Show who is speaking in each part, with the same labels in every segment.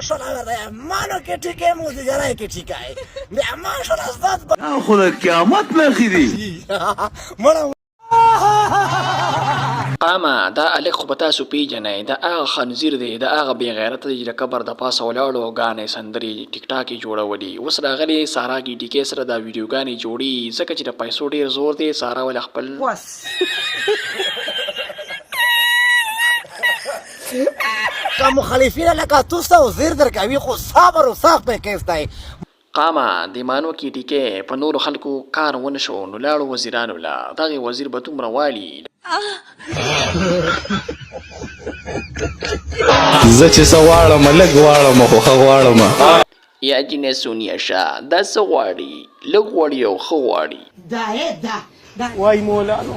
Speaker 1: شولا مانو کې ټیکې مو دي جرای کې ټیکای بیا ما شولا زاد
Speaker 2: خو د قیامت نښې دي
Speaker 1: مړه
Speaker 3: قامه دا الک خو به تاسو پیژنئ دا هغه خنزیر دی دا هغه بې غیرته دی چې د قبر د پاسه ولاړو ګانې سندرې ټیک ټاک یې جوړولي اوس راغلې سارا ګیډیکې سره دا ویډیوګانې جوړي ځکه چې د پیسو ډېر زور دی سارا ولې خپل
Speaker 1: که مخالفین لکه توسته او زیر درکوي خو صبر او سخت پې کیس دی
Speaker 3: قامه د مانو کې ټیکې په نورو خلکو کار ونه شو نو لاړو وزیرانو له دغې وزیر به دومره والي
Speaker 4: زه چې څه غواړم لږ غواړم خو ښه غواړم
Speaker 3: یا جینې سونیا شاه دا څه غواړي لږ غواړي او ښه غواړي
Speaker 5: وای مولانو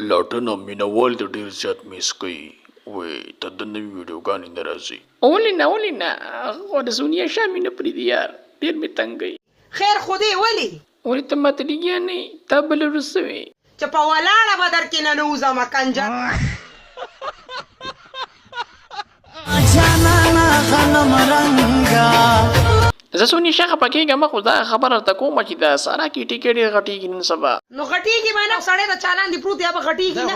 Speaker 3: لټنه مینهوال د ډېر زیات میس کوي وی ته د نوي ویډیوګانې نه راځي ولې نه خو د سونیا شاه مینه پرېږدي یار ډېر مې تنګوي
Speaker 6: خیر خودی ولې
Speaker 3: ته ماته لګیا نه یې تا بله ورځ څه وې
Speaker 6: چې په ولاړه به درکې ننوځمه کنجر
Speaker 3: زه سونیا شاه خفه کېږم خو دا خبره درته کوم چې د سارا کې ټیکې ډېر غټېږي نن سبا
Speaker 6: نو غټېږي به نه سړی د چالان دي پروت یا به غټېږي نه